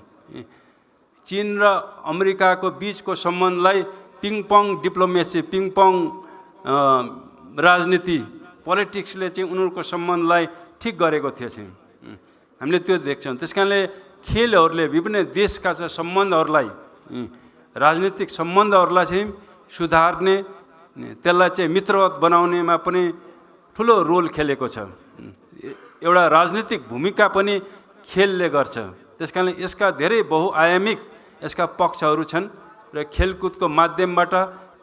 चीन र अमेरिकाको बीचको सम्बन्धलाई पिङपङ डिप्लोमेसी, पिङपङ राजनीति पोलिटिक्सले चाहिँ उनीहरूको सम्बन्धलाई ठिक गरेको थियो चाहिँ हामीले त्यो देख्छौँ। त्यस कारणले खेलहरूले विभिन्न देशका चाहिँ सम्बन्धहरूलाई राजनीतिक सम्बन्धहरूलाई चाहिँ सुधार्ने त्यसलाई चाहिँ मित्रवत बनाउनेमा पनि ठुलो रोल खेलेको छ। एउटा राजनीतिक भूमिका पनि खेलले गर्छ। त्यस कारणले यसका धेरै बहुआयामिक यसका पक्षहरू छन् र खेलकुदको माध्यमबाट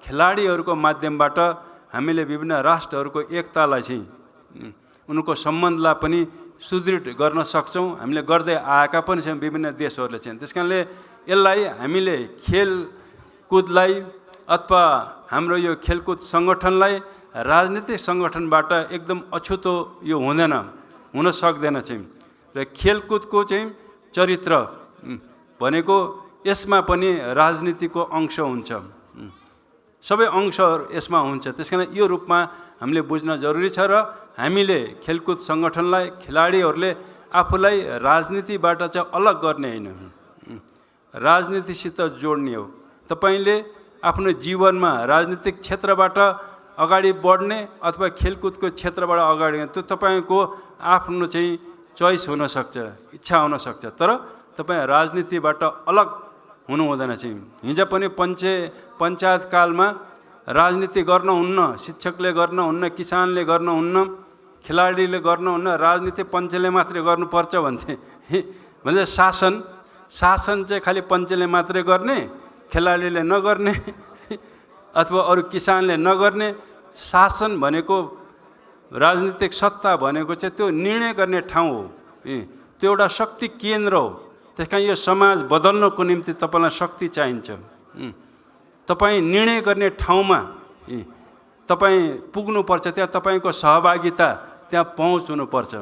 खेलाडीहरूको माध्यमबाट हामीले विभिन्न राष्ट्रहरूको एकतालाई चाहिँ उनको सम्बन्धलाई पनि सुदृढ गर्न सक्छौँ। हामीले गर्दै आएका पनि छौँ विभिन्न देशहरूले चाहिँ। त्यस कारणले यसलाई हामीले खेलकुदलाई अथवा हाम्रो यो खेलकुद सङ्गठनलाई राजनीतिक सङ्गठनबाट एकदम अछुतो यो हुन सक्दैन चाहिँ। र खेलकुदको चाहिँ चरित्र भनेको यसमा पनि राजनीतिको अंश हुन्छ, सबै अंशहरू यसमा हुन्छ। त्यस कारण यो रूपमा हामीले बुझ्न जरुरी छ र हामीले खेलकुद सङ्गठनलाई खेलाडीहरूले आफूलाई राजनीतिबाट चाहिँ अलग गर्ने होइन, राजनीतिसित जोड्ने हो। तपाईले आफ्नो जीवनमा राजनीतिक क्षेत्रबाट अगाडि बढ्ने अथवा खेलकुदको क्षेत्रबाट अगाडि त्यो तपाईको आफ्नो चाहिँ चोइस हुन सक्छ, इच्छा हुन सक्छ, तर तपाई राजनीतिबाट अलग हुनु हुँदैन चाहिँ। हिजो पनि पञ्चायत कालमा राजनीति गर्न हुन्न, शिक्षकले गर्न हुन्न, किसानले गर्न हुन्न, खेलाडीले गर्न हुन्न, राजनीति पञ्चले मात्रै गर्नुपर्छ भन्थे। भन्छ शासन चाहिँ खालि पञ्चले मात्रै गर्ने, खेलाडीले नगर्ने अथवा अरू किसानले नगर्ने। शासन भनेको राजनीतिक सत्ता भनेको चाहिँ त्यो निर्णय गर्ने ठाउँ हो, त्यो एउटा शक्ति केन्द्र हो। त्यसकारण यो समाज बदल्नको निम्ति तपाईलाई शक्ति चाहिन्छ। तपाई निर्णय गर्ने ठाउँमा तपाई पुग्नुपर्छ, त्यहाँ तपाईको सहभागिता, त्यहाँ पहुँच हुनुपर्छ।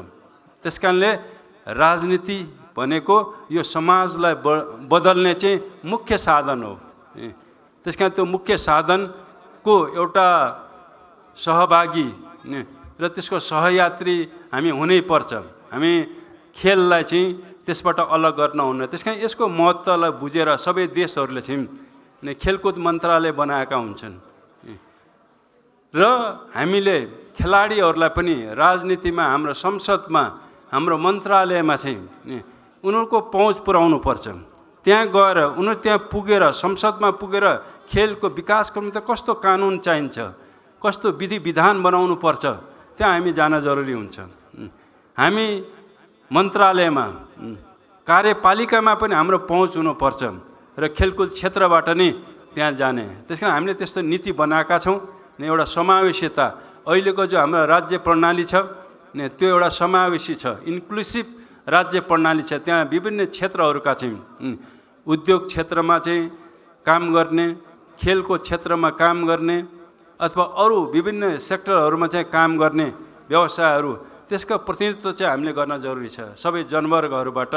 त्यसकारणले राजनीति भनेको यो समाजलाई बदल्ने चाहिँ मुख्य साधन हो। त्यसकारण त्यो मुख्य साधनको एउटा सहभागी र त्यसको सहयात्री हामी हुनै पर्छ। हामी खेललाई चाहिँ त्यसबाट अलग गर्न हुन्न। त्यसकारण यसको महत्त्वलाई बुझेर सबै देशहरूले चाहिँ खेलकुद मन्त्रालय बनाएका हुन्छन् र हामीले खेलाडीहरूलाई पनि राजनीतिमा, हाम्रो संसदमा, हाम्रो मन्त्रालयमा चाहिँ उनीहरूको पहुँच पुर्याउनु पर्छ। त्यहाँ गएर उनीहरू त्यहाँ पुगेर संसदमा पुगेर खेलको विकासको निम्ति कस्तो कानुन चाहिन्छ, कस्तो विधि विधान बनाउनु पर्छ, त्यहाँ हामी जान जरुरी हुन्छ। हामी मन्त्रालयमा, कार्यपालिकामा पनि हाम्रो पहुँच हुनुपर्छ र खेलकुद क्षेत्रबाट नै त्यहाँ जाने। त्यसकारण हामीले त्यस्तो नीति बनाएका छौँ। एउटा समावेशिता, अहिलेको जो हाम्रो राज्य प्रणाली छ त्यो एउटा समावेशी छ, इन्क्लुसिभ राज्य प्रणाली छ। त्यहाँ विभिन्न क्षेत्रहरूका चाहिँ उद्योग क्षेत्रमा चाहिँ काम गर्ने, खेलको क्षेत्रमा काम गर्ने अथवा अरू विभिन्न सेक्टरहरूमा चाहिँ काम गर्ने व्यवसायहरू, त्यसको प्रतिनिधित्व चाहिँ हामीले गर्न जरुरी छ। सबै जनवर्गहरूबाट,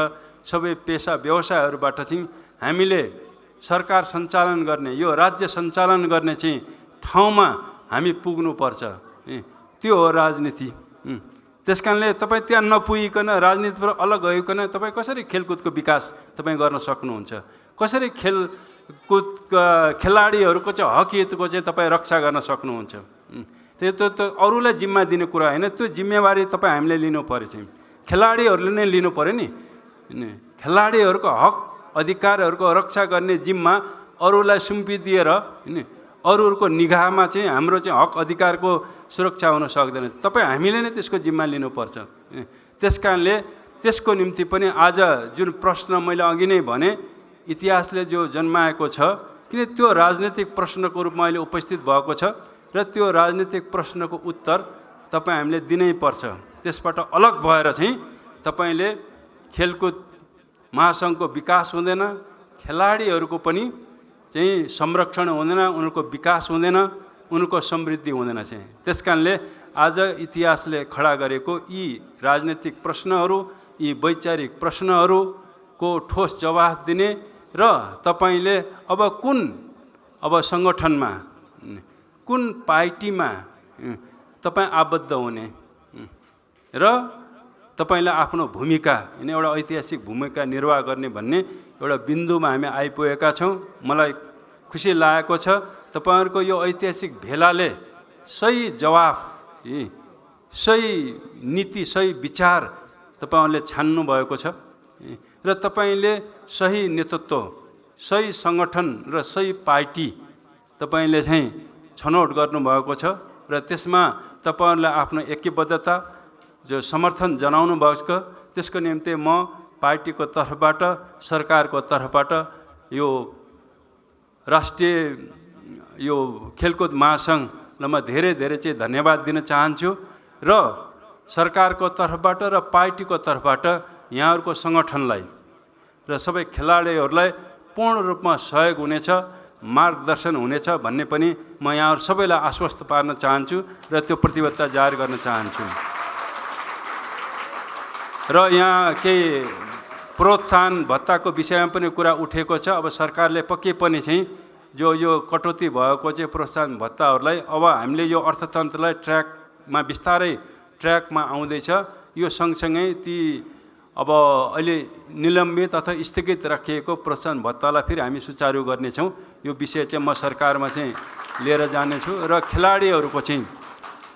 सबै पेसा व्यवसायहरूबाट चाहिँ हामीले सरकार सञ्चालन गर्ने, यो राज्य सञ्चालन गर्ने चाहिँ ठाउँमा हामी पुग्नुपर्छ। त्यो हो राजनीति। त्यसकारणले तपाईँ त्यहाँ नपुगिकन, राजनीतिबाट अलग भइकन तपाईँ कसरी खेलकुदको विकास तपाईँ गर्न सक्नुहुन्छ? कसरी खेलकुद खेलाडीहरूको चाहिँ हक हितको चाहिँ तपाईँ रक्षा गर्न सक्नुहुन्छ? त्यो अरूलाई जिम्मा दिने कुरा होइन, त्यो जिम्मेवारी तपाईँ हामीले लिनु पऱ्यो चाहिँ, खेलाडीहरूले नै लिनु पऱ्यो नि। खेलाडीहरूको हक अधिकारहरूको रक्षा गर्ने जिम्मा अरूलाई सुम्पिदिएर अरूहरूको निगाहमा चाहिँ हाम्रो चाहिँ हक अधिकारको सुरक्षा हुन सक्दैन। तपाईँ हामीले नै त्यसको जिम्मा लिनुपर्छ। त्यसकारणले त्यसको निम्ति पनि आज जुन प्रश्न मैले अघि नै भने, इतिहासले जो जन्माएको छ, किन त्यो राजनीतिक प्रश्नको रूपमा अहिले उपस्थित भएको छ र त्यो राजनीतिक प्रश्नको उत्तर तपाईँ हामीले दिनै पर्छ। त्यसबाट अलग भएर चाहिँ तपाईँले खेलकुद महासङ्घको विकास हुँदैन, खेलाडीहरूको पनि चाहिँ संरक्षण हुँदैन, उनीहरूको विकास हुँदैन, उनीहरूको समृद्धि हुँदैन चाहिँ। त्यसकारणले आज इतिहासले खडा गरेको यी राजनीतिक प्रश्नहरू, यी वैचारिक प्रश्नहरूको ठोस जवाफ दिने र तपाईले अब सङ्गठनमा, कुन पार्टीमा तपाईँ आबद्ध हुने र तपाईलाई आफ्नो भूमिका, एउटा ऐतिहासिक भूमिका निर्वाह गर्ने भन्ने एउटा बिन्दुमा हामी आइपुगेका छौँ। मलाई खुसी लागेको छ तपाईँहरूको यो ऐतिहासिक भेलाले सही जवाफ सही नीति सही विचार तपाईहरुले छान्नु भएको छ र तपाईले सही नेतृत्व सही संगठन र सही पार्टी तपाईले चाहिँ छनौट गर्नुभएको छ र त्यसमा तपाईहरुले आफ्नो ऐक्यबद्धता जो समर्थन जनाउनु भएको छ त्यसको निम्ति म पार्टीको तर्फबाट सरकारको तर्फबाट यो राष्ट्रिय यो खेलकुद महासंघलाई म धेरै चाहिँ धन्यवाद दिन चाहन्छु र सरकारको तर्फबाट र पार्टीको तर्फबाट यहाँहरुको संगठनलाई र सबै खेलाडीहरुलाई पूर्ण रूपमा सहयोग हुनेछ मार्गदर्शन हुनेछ भन्ने पनि म यहाँहरु सबैलाई आश्वस्त पार्न चाहन्छु र त्यो प्रतिबद्धता जाहेर गर्न चाहन्छु र यहाँ केही प्रोत्साहन भत्ताको विषयमा पनि कुरा उठेको छ अब सरकारले पक्कै पनि चाहिँ यो कटौती भएको चाहिँ प्रोत्साहन भत्ताहरूलाई अब हामीले यो अर्थतन्त्रलाई ट्र्याकमा बिस्तारै ट्र्याकमा आउँदैछ यो सँगसँगै ती अब अहिले निलम्बित अथवा स्थगित राखिएको प्रोत्साहन भत्तालाई फेरि हामी सुचारू गर्नेछौँ यो विषय चाहिँ म सरकारमा चाहिँ लिएर जानेछु र खेलाडीहरूको चाहिँ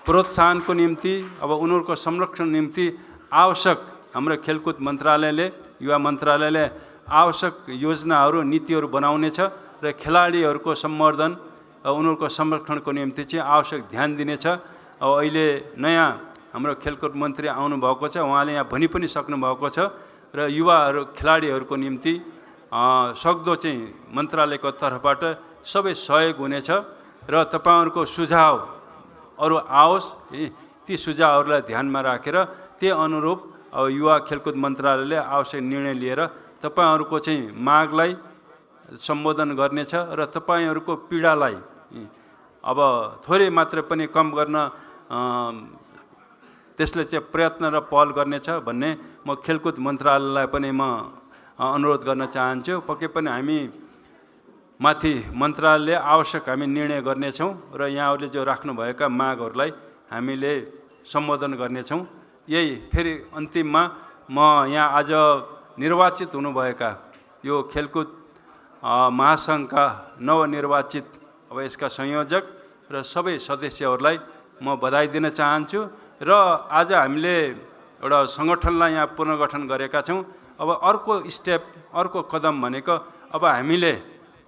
प्रोत्साहनको निम्ति अब उनीहरूको संरक्षण निम्ति आवश्यक हाम्रो खेलकुद मन्त्रालयले युवा मन्त्रालयले आवश्यक योजनाहरू नीतिहरू बनाउनेछ र खेलाडीहरूको सम्वर्धन उनीहरूको संरक्षणको निम्ति चाहिँ आवश्यक ध्यान दिनेछ अब अहिले नयाँ हाम्रो खेलकुद मन्त्री आउनुभएको छ उहाँले यहाँ भनि पनि सक्नुभएको छ र युवाहरू खेलाडीहरूको निम्ति सक्दो चाहिँ मन्त्रालयको तर्फबाट सबै सहयोग हुनेछ र तपाईहरुको सुझावहरू आओस् ती सुझावहरूलाई ध्यानमा राखेर त्यही अनुरूप अब युवा खेलकुद मन्त्रालयले आवश्यक निर्णय लिएर तपाईहरुको चाहिँ मागलाई सम्बोधन गर्नेछ र तपाईहरुको पीडालाई अब थोरै मात्र पनि कम गर्न त्यसले चाहिँ प्रयत्न र पहल गर्नेछ भन्ने म खेलकुद मन्त्रालयलाई पनि म अनुरोध गर्न चाहन्छु पक्कै पनि हामी माथि मन्त्रालयले आवश्यक हामी निर्णय गर्नेछौँ र यहाँहरूले जो राख्नुभएका मागहरूलाई हामीले सम्बोधन गर्नेछौँ यही फेरि अन्तिममा म यहाँ आज निर्वाचित हुनुभएका यो खेलकुद महासंघका नवनिर्वाचित अब यसका संयोजक र सबै सदस्यहरूलाई म बधाई दिन चाहन्छु र आज हामीले एउटा सङ्गठनलाई यहाँ पुनर्गठन गरेका छौँ अब अर्को स्टेप अर्को कदम भनेको अब हामीले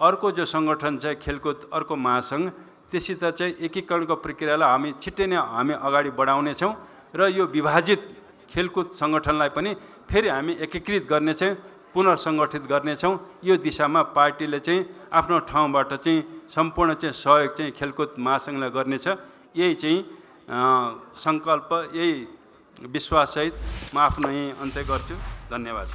अर्को जो सङ्गठन छ खेलकुद अर्को महासंघ त्यससित चाहिँ एकीकरणको प्रक्रियालाई हामी छिट्टै नै हामी अगाडि बढाउनेछौँ र यो विभाजित खेलकुद सङ्गठनलाई पनि फेरि हामी एकीकृत गर्नेछौँ पुनर्सङ्गठित गर्नेछौँ यो दिशामा पार्टीले चाहिँ आफ्नो ठाउँबाट चाहिँ सम्पूर्ण चाहिँ सहयोग चाहिँ खेलकुद महासंघलाई गर्नेछ यही चाहिँ सङ्कल्प यही विश्वाससहित म आफ्नो यही अन्त्य गर्छु धन्यवाद।